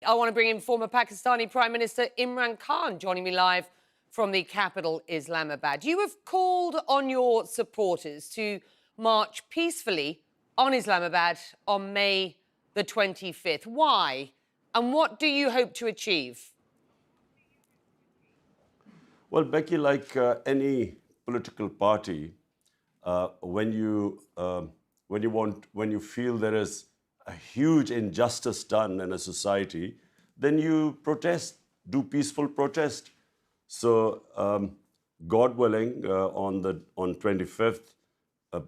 I want to bring in former Pakistani Prime Minister Imran Khan, joining me live from the capital, Islamabad. You have called on your supporters to march peacefully on Islamabad on May the 25th. Why? And what do you hope to achieve? Well, Becky, like any political party, when you feel there is a huge injustice done in a society, then you protest, do peaceful protest. So, God willing, on 25th,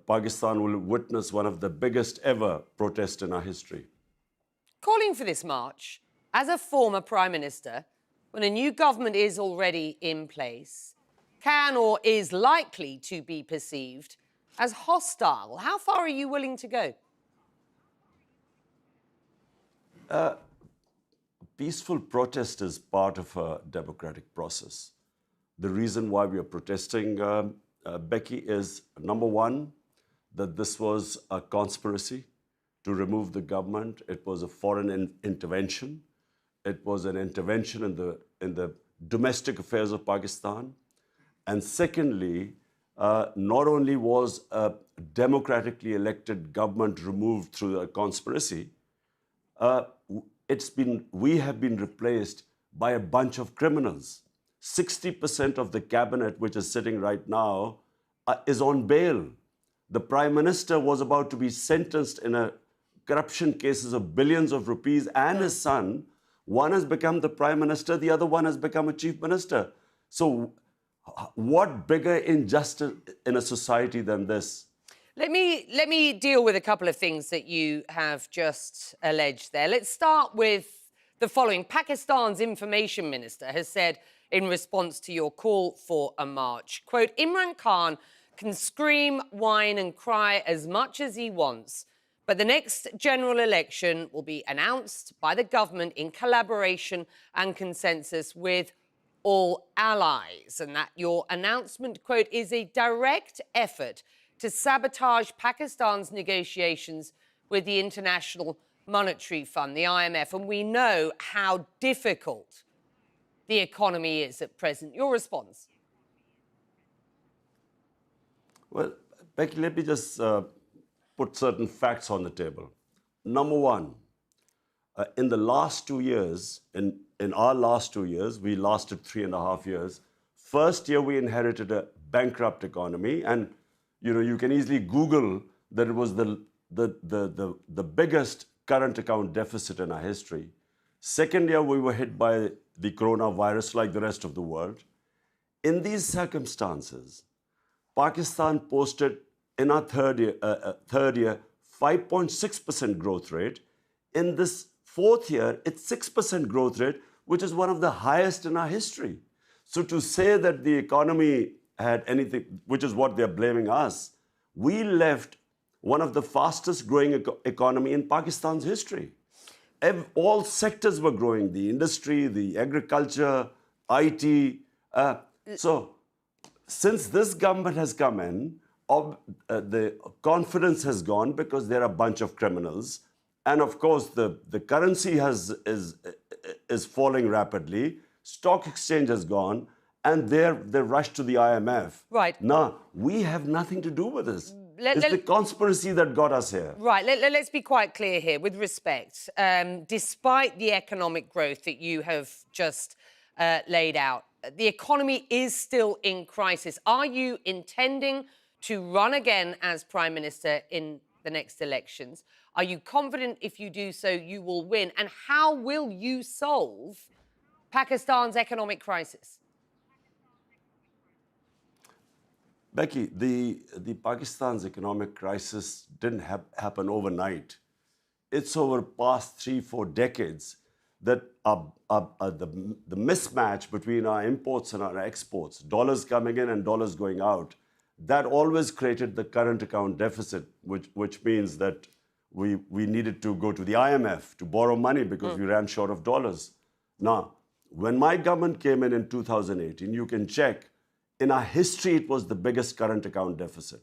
Pakistan will witness one of the biggest ever protests in our history. Calling for this march, as a former Prime Minister, when a new government is already in place, can or is likely to be perceived as hostile. How far are you willing to go? Peaceful protest is part of a democratic process. The reason why we are protesting, Becky, is number one, that this was a conspiracy to remove the government. It was a foreign intervention. It was an intervention in the domestic affairs of Pakistan. And secondly, not only was a democratically elected government removed through a conspiracy, we have been replaced by a bunch of criminals. 60% of the cabinet, which is sitting right now, is on bail. The Prime Minister was about to be sentenced in a corruption cases of billions of rupees, and his son, one has become the Prime Minister, the other one has become a Chief Minister. So what bigger injustice in a society than this? Let me deal with a couple of things that you have just alleged there. Let's start with the following. Pakistan's information minister has said in response to your call for a march, quote, Imran Khan can scream, whine and cry as much as he wants, but the next general election will be announced by the government in collaboration and consensus with all allies, and that your announcement, quote, is a direct effort to sabotage Pakistan's negotiations with the International Monetary Fund, the IMF, and we know how difficult the economy is at present. Your response? Well, Becky, let me just put certain facts on the table. Number one, in the last 2 years, in our last 2 years, we lasted 3.5 years. First year, we inherited a bankrupt economy, and you can easily Google that it was the biggest current account deficit in our history. Second year, we were hit by the coronavirus like the rest of the world. In these circumstances, Pakistan posted in our third year 5.6% growth rate. In this fourth year, it's 6% growth rate, which is one of the highest in our history. So to say that the economy had anything, which is what they're blaming us, we left one of the fastest growing economy in Pakistan's history. All sectors were growing, the industry, the agriculture, IT. So since this government has come in, the confidence has gone because there are a bunch of criminals. And of course, the currency is falling rapidly. Stock exchange has gone. And they rushed to the IMF. Right. Now, we have nothing to do with this. It's the conspiracy that got us here. Right. Let's be quite clear here, with respect. Despite the economic growth that you have just laid out, the economy is still in crisis. Are you intending to run again as Prime Minister in the next elections? Are you confident if you do so, you will win? And how will you solve Pakistan's economic crisis? Becky, the Pakistan's economic crisis didn't happen overnight. It's over past 3-4 decades that the mismatch between our imports and our exports, dollars coming in and dollars going out, that always created the current account deficit, which means that we needed to go to the IMF to borrow money because we ran short of dollars. Now, when my government came in 2018, you can check, in our history, it was the biggest current account deficit.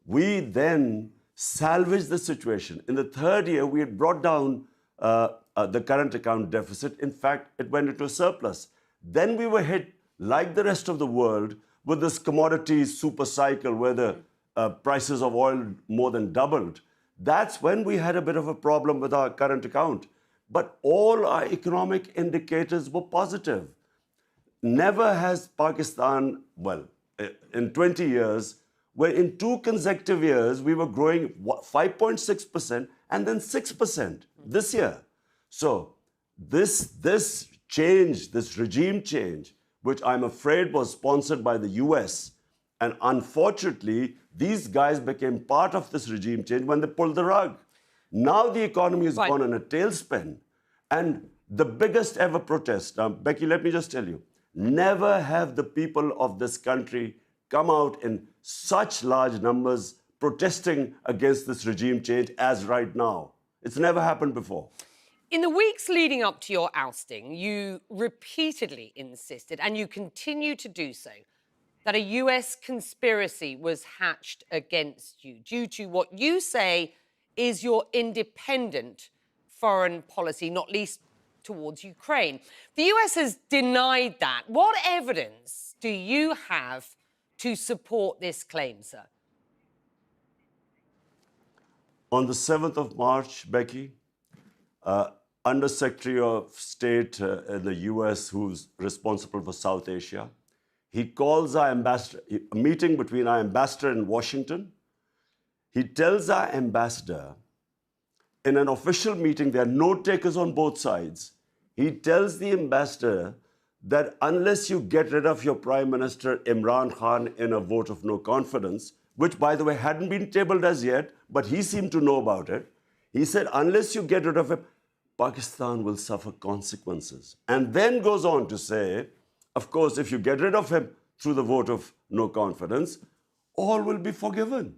We then salvaged the situation. In the third year, we had brought down the current account deficit. In fact, it went into a surplus. Then we were hit, like the rest of the world, with this commodity super cycle where the prices of oil more than doubled. That's when we had a bit of a problem with our current account. But all our economic indicators were positive. Never has Pakistan, well, in 20 years, where in 2 consecutive years we were growing 5.6% and then 6% this year. So this change, this regime change, which I'm afraid was sponsored by the US, and unfortunately, these guys became part of this regime change when they pulled the rug. Now the economy has gone in a tailspin. And the biggest ever protest, Becky, let me just tell you, never have the people of this country come out in such large numbers protesting against this regime change as right now. It's never happened before. In the weeks leading up to your ousting, you repeatedly insisted, and you continue to do so, that a US conspiracy was hatched against you due to what you say is your independent foreign policy, not least towards Ukraine. The US has denied that. What evidence do you have to support this claim, sir? On the 7th of March, Becky, Under Secretary of State in the US, who's responsible for South Asia, he calls our ambassador, a meeting between our ambassador in Washington. He tells our ambassador, in an official meeting, there are note takers on both sides. He tells the ambassador that unless you get rid of your Prime Minister Imran Khan in a vote of no confidence, which, by the way, hadn't been tabled as yet, but he seemed to know about it, he said, unless you get rid of him, Pakistan will suffer consequences. And then goes on to say, of course, if you get rid of him through the vote of no confidence, all will be forgiven.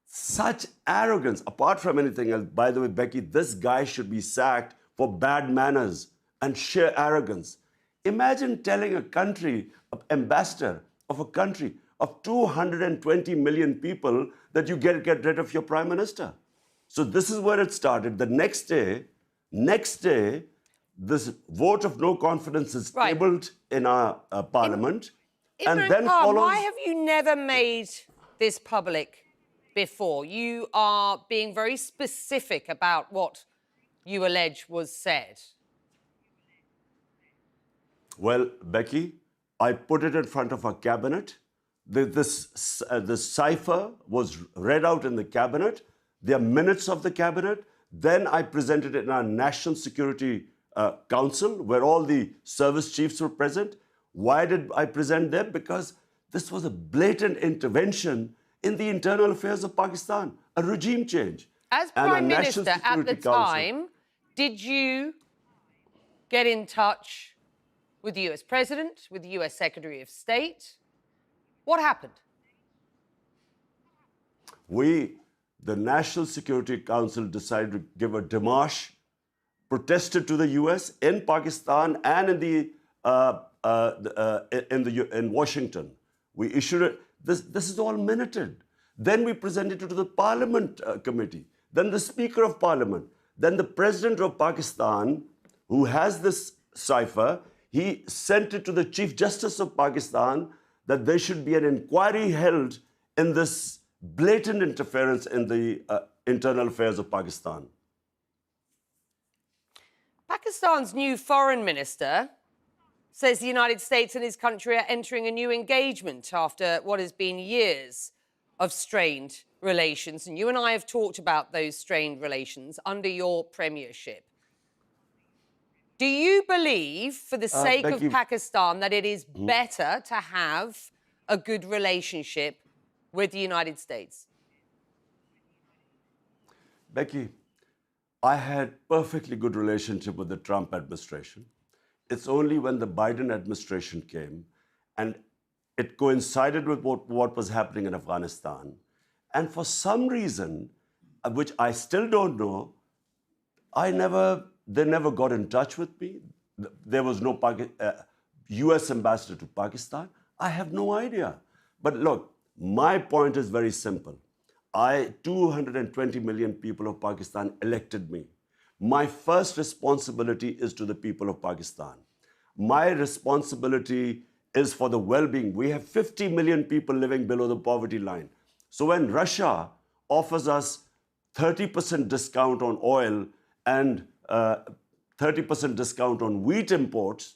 Such arrogance, apart from anything else. By the way, Becky, this guy should be sacked for bad manners and sheer arrogance. Imagine telling a country, an ambassador of a country of 220 million people that you get rid of your prime minister. So this is where it started. The next day, this vote of no confidence is tabled in our parliament. And then follows... Why have you never made this public before? You are being very specific about what you allege was said. Well, Becky, I put it in front of our cabinet. The cipher was read out in the cabinet. There are minutes of the cabinet. Then I presented it in our National Security Council, where all the service chiefs were present. Why did I present them? Because this was a blatant intervention in the internal affairs of Pakistan, a regime change. As Prime Minister at the time, did you get in touch with the US President, with the US Secretary of State? What happened? The National Security Council decided to give a démarche, protested to the US in Pakistan and in Washington. We issued it. This is all minuted. Then we presented it to the Parliament Committee, then the Speaker of Parliament, then the President of Pakistan, who has this cipher, he sent it to the Chief Justice of Pakistan that there should be an inquiry held in this blatant interference in the internal affairs of Pakistan. Pakistan's new foreign minister says the United States and his country are entering a new engagement after what has been years of strained relations. And you and I have talked about those strained relations under your premiership. Do you believe, for the sake of Pakistan, that it is better to have a good relationship with the United States? Becky, I had perfectly good relationship with the Trump administration. It's only when the Biden administration came and it coincided with what was happening in Afghanistan. And for some reason, which I still don't know, they never got in touch with me. There was no US ambassador to Pakistan. I have no idea. But look, my point is very simple. 220 million people of Pakistan elected me. my first responsibility is to the people of Pakistan. My responsibility is for the well-being. We have 50 million people living below the poverty line. So when Russia offers us 30% discount on oil and 30% discount on wheat imports,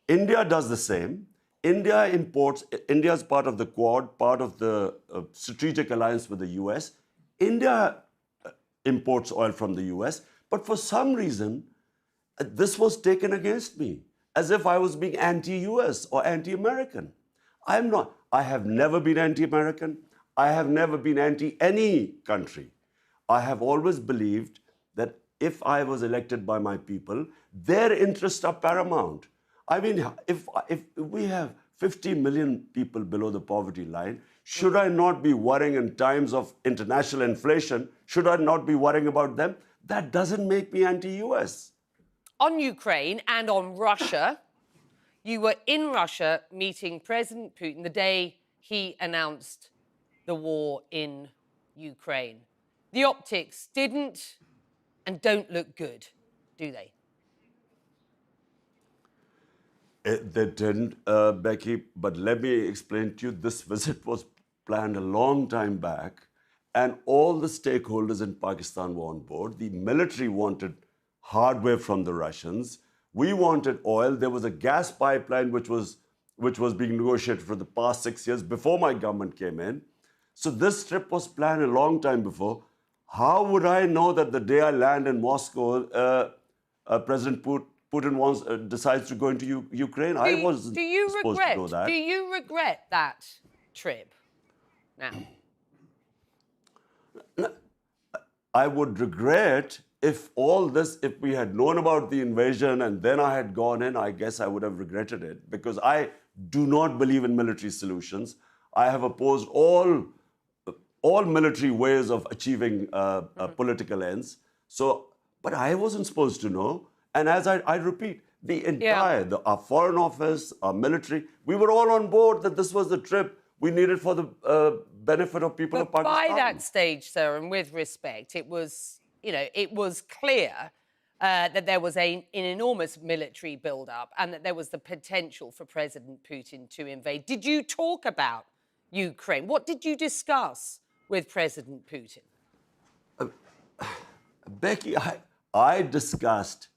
India does the same. India is part of the Quad, part of the strategic alliance with the US. India imports oil from the US, but for some reason, this was taken against me, as if I was being anti-US or anti-American. I'm not. I have never been anti-American. I have never been anti any country. I have always believed that if I was elected by my people, their interests are paramount. I mean, if we have 50 million people below the poverty line, should I not be worrying in times of international inflation? Should I not be worrying about them? That doesn't make me anti-US. On Ukraine and on Russia, you were in Russia meeting President Putin the day he announced the war in Ukraine. The optics didn't and don't look good, do they? They didn't, Becky, but let me explain to you, this visit was planned a long time back, and all the stakeholders in Pakistan were on board. The military wanted hardware from the Russians. We wanted oil. There was a gas pipeline which was being negotiated for the past 6 years before my government came in. So this trip was planned a long time before. How would I know that the day I land in Moscow, President Putin decides to go into Ukraine? I wasn't supposed to know that. Do you regret that trip now? I would regret if we had known about the invasion and then I had gone in, I guess I would have regretted it, because I do not believe in military solutions. I have opposed all military ways of achieving political ends. So, but I wasn't supposed to know. And as I repeat, our Foreign Office, our military, we were all on board that this was the trip we needed for the benefit of people of Pakistan. By that stage, sir, and with respect, it was clear that there was an enormous military build-up and that there was the potential for President Putin to invade. Did you talk about Ukraine? What did you discuss with President Putin? Becky, I discussed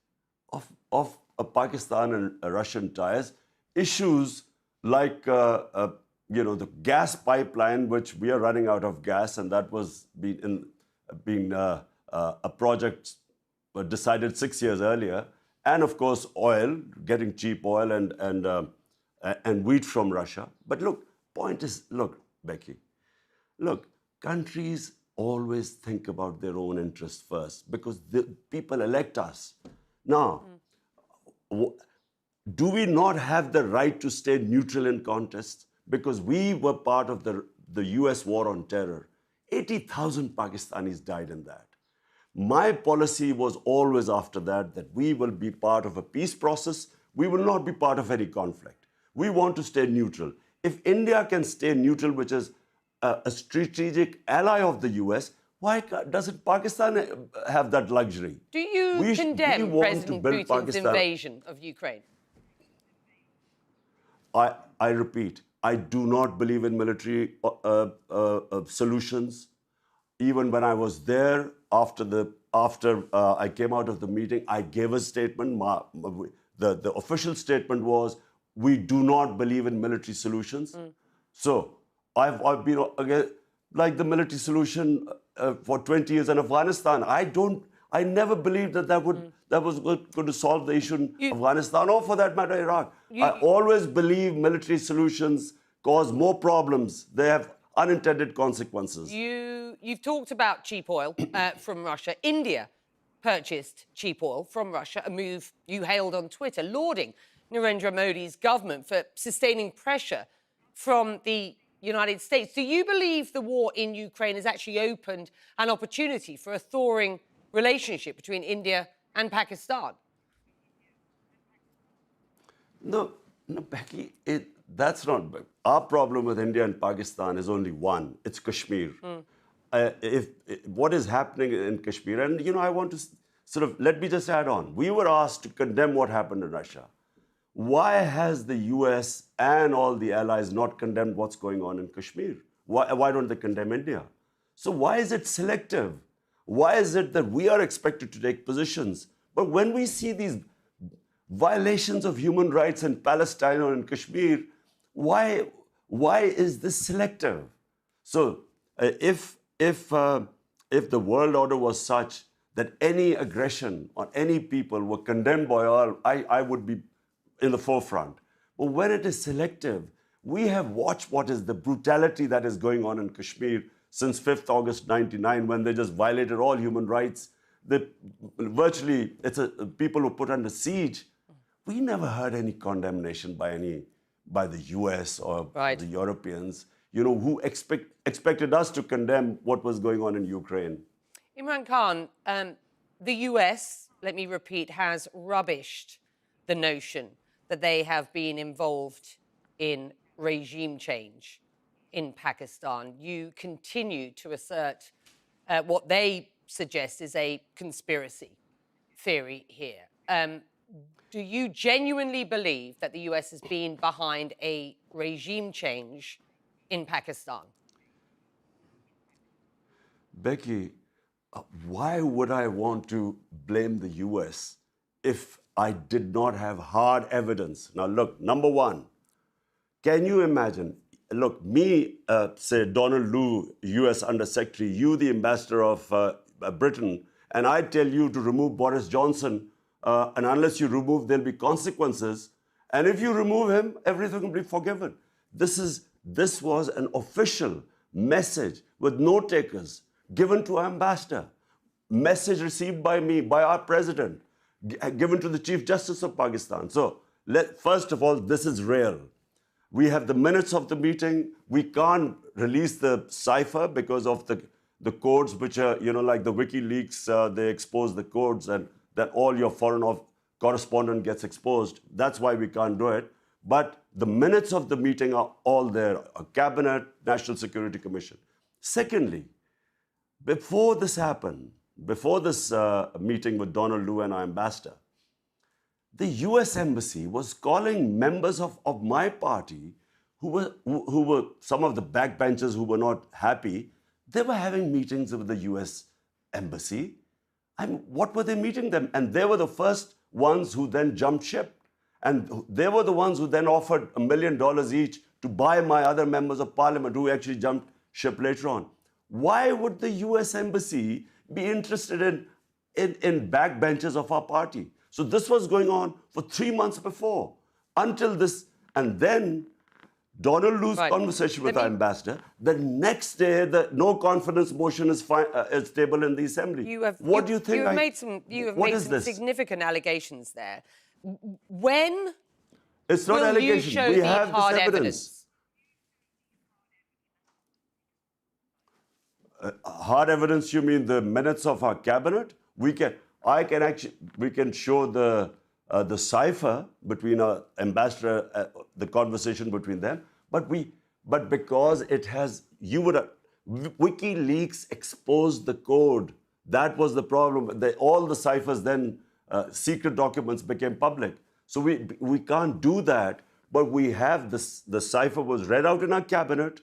of Pakistan and Russian ties issues like the gas pipeline, which we are running out of gas, and that was being a project decided 6 years earlier, and of course oil, getting cheap oil and wheat from Russia. But look, Becky, countries always think about their own interests first because the people elect us. Now, do we not have the right to stay neutral in contests? Because we were part of the US war on terror. 80,000 Pakistanis died in that. My policy was always after that we will be part of a peace process. We will not be part of any conflict. We want to stay neutral. If India can stay neutral, which is a strategic ally of the US, why doesn't Pakistan have that luxury? Do you condemn President Putin's invasion of Ukraine? I repeat, I do not believe in military solutions. Even when I was there, after I came out of the meeting, I gave a statement. The official statement was, we do not believe in military solutions. So I've been again, like the military solution for 20 years in Afghanistan. I never believed that was going to solve the issue in Afghanistan or, for that matter, Iraq. I always believe military solutions cause more problems. They have unintended consequences. You've talked about cheap oil from Russia. India purchased cheap oil from Russia, a move you hailed on Twitter, lauding Narendra Modi's government for sustaining pressure from the United States. Do you believe the war in Ukraine has actually opened an opportunity for a thawing relationship between India and Pakistan? No, Becky, that's not. Our problem with India and Pakistan is only one. It's Kashmir. What is happening in Kashmir, and I want to let me just add on. We were asked to condemn what happened in Russia. Why has the US and all the allies not condemned what's going on in Kashmir? Why don't they condemn India? So why is it selective? Why is it that we are expected to take positions? But when we see these violations of human rights in Palestine or in Kashmir, why is this selective? So if the world order was such that any aggression on any people were condemned by all, I would be in the forefront. But when it is selective, we have watched what is the brutality that is going on in Kashmir since 5th August 99, when they just violated all human rights. Virtually, people were put under siege. We never heard any condemnation by the US or the Europeans, who expected us to condemn what was going on in Ukraine. Imran Khan, the US, let me repeat, has rubbished the notion that they have been involved in regime change in Pakistan. You continue to assert what they suggest is a conspiracy theory here. Do you genuinely believe that the US has been behind a regime change in Pakistan? Becky, why would I want to blame the US if I did not have hard evidence? Now, look, number one, can you imagine? Look, me, say Donald Lu, US Undersecretary, you, the ambassador of Britain, and I tell you to remove Boris Johnson, and unless you remove, there'll be consequences. And if you remove him, everything will be forgiven. This was an official message with no takers given to our ambassador, message received by me, by our president, given to the Chief Justice of Pakistan. So, first of all, this is real. We have the minutes of the meeting. We can't release the cipher because of the codes, which are, like the WikiLeaks, they expose the codes, and that all your foreign correspondent gets exposed. That's why we can't do it. But the minutes of the meeting are all there, a cabinet, National Security Commission. Secondly, before this happened, before this meeting with Donald Lu and our ambassador, the US Embassy was calling members of my party who were some of the backbenchers who were not happy. They were having meetings with the US Embassy. What were they meeting them? And they were the first ones who then jumped ship. And they were the ones who then offered $1 million each to buy my other members of parliament who actually jumped ship later on. Why would the US Embassy be interested in backbenchers of our party? So this was going on for 3 months before, until this, and then Donald Lu's conversation with our ambassador. The next day, the no confidence motion is tabled in the assembly. What do you think? You have made some significant allegations there. When it's not will allegation. You show we the have hard this evidence. Hard evidence? You mean the minutes of our cabinet? We can show the cipher between our ambassador, the conversation between them. But because it has, WikiLeaks exposed the code. That was the problem. All the ciphers then, secret documents became public. So we can't do that. But we have this. The cipher was read out in our cabinet,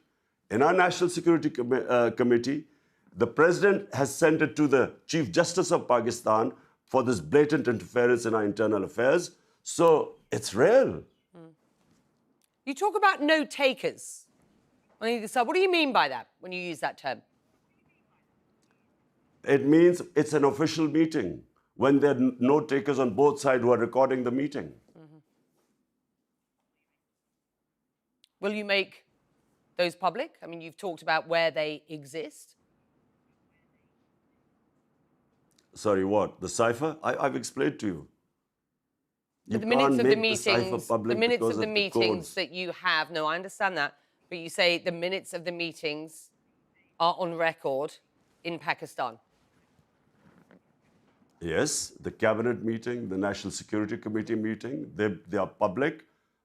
in our National Security Committee. The president has sent it to the Chief Justice of Pakistan for this blatant interference in our internal affairs. So it's real. You talk about no takers on either side. What do you mean by that when you use that term? It means it's an official meeting when there are no takers on both sides who are recording the meeting. Will you make those public? I mean, you've talked about where they exist. Sorry, what? The cipher? I've explained to you. The minutes of the meetings, that you have, no, I understand that, but you say the minutes of the meetings are on record in Pakistan. Yes, the cabinet meeting, the National Security Committee meeting, they are public.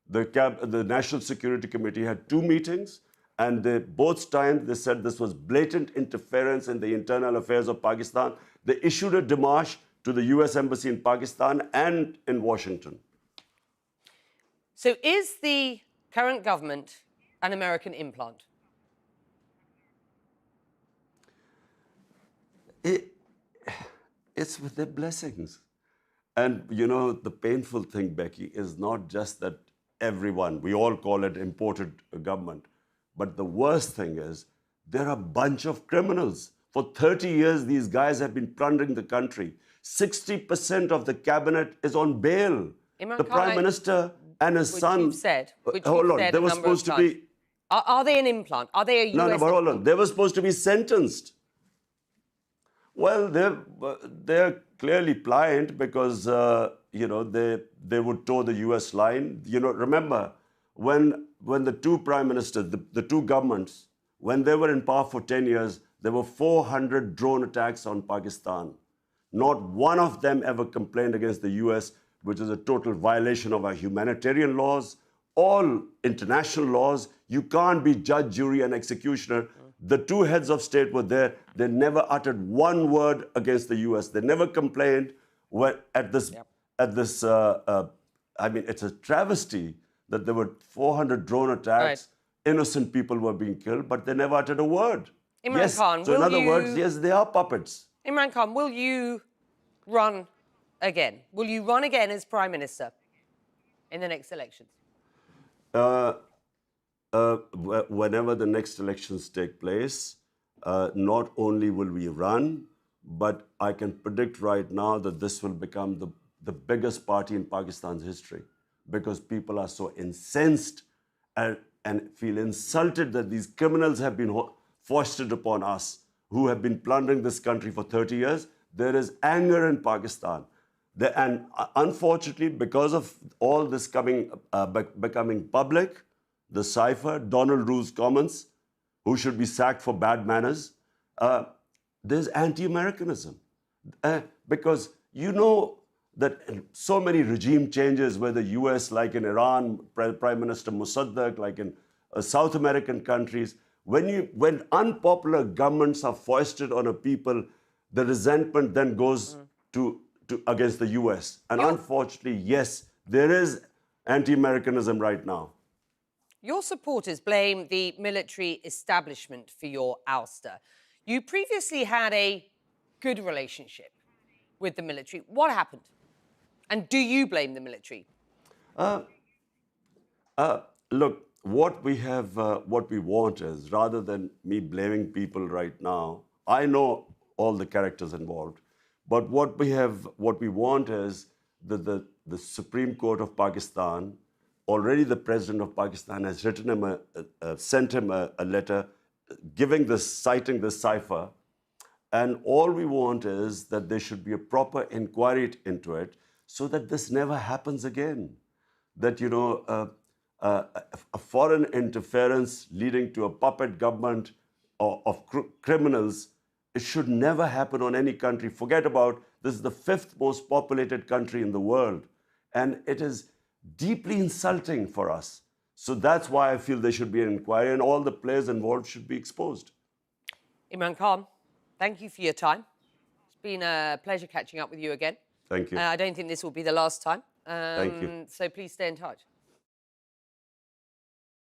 The National Security Committee had 2 meetings, and both times they said this was blatant interference in the internal affairs of Pakistan. They issued a démarche to the US Embassy in Pakistan and in Washington. So is the current government an American implant? It's with their blessings. And, you know, the painful thing, Becky, is not just that everyone, we all call it imported government, but the worst thing is there are a bunch of criminals. For 30 years, these guys have been plundering the country. 60% of the cabinet is on bail. Imran The Khan, Prime Minister and his son... Which you've said hold on, a they were number of supposed to times. be... Are they an implant? Are they a US No, but hold on. implant? They were supposed to be sentenced. Well, they're clearly pliant because, you know, they would toe the US line. You know, remember, when the two prime ministers, the two governments, when they were in power for 10 years, there were 400 drone attacks on Pakistan. Not one of them ever complained against the US, which is a total violation of our humanitarian laws, all international laws. You can't be judge, jury, and executioner. The two heads of state were there. They never uttered one word against the US. They never complained at this. I mean, it's a travesty that there were 400 drone attacks. Right. Innocent people were being killed, but they never uttered a word. Imran Khan, so in other words, yes, they are puppets. Imran Khan, will you run again? Will you run again as Prime Minister in the next elections? Whenever the next elections take place, not only will we run, but I can predict right now that this will become the biggest party in Pakistan's history, because people are so incensed and feel insulted that these criminals have been foisted upon us, who have been plundering this country for 30 years. There is anger in Pakistan. And unfortunately, because of all this becoming public, the cipher, Donald Rule's comments, who should be sacked for bad manners, there's anti-Americanism. Because you know that so many regime changes, whether US, like in Iran, Prime Minister Mossadegh, like in South American countries, when unpopular governments are foisted on a people, the resentment then goes against the US. And unfortunately, yes, there is anti-Americanism right now. Your supporters blame the military establishment for your ouster. You previously had a good relationship with the military. What happened? And do you blame the military? Look, what we want is, rather than me blaming people right now, I know all the characters involved, but what we want is that the Supreme Court of Pakistan, already the President of Pakistan has written him sent him a letter citing this cipher, and all we want is that there should be a proper inquiry into it, so that this never happens again. That, you know, a foreign interference leading to a puppet government of criminals, it should never happen on any country. Forget about, this is the 5th most populated country in the world, and it is deeply insulting for us. So that's why I feel there should be an inquiry and all the players involved should be exposed. Imran Khan, thank you for your time. It's been a pleasure catching up with you again. Thank you. I don't think this will be the last time. Thank you. So please stay in touch.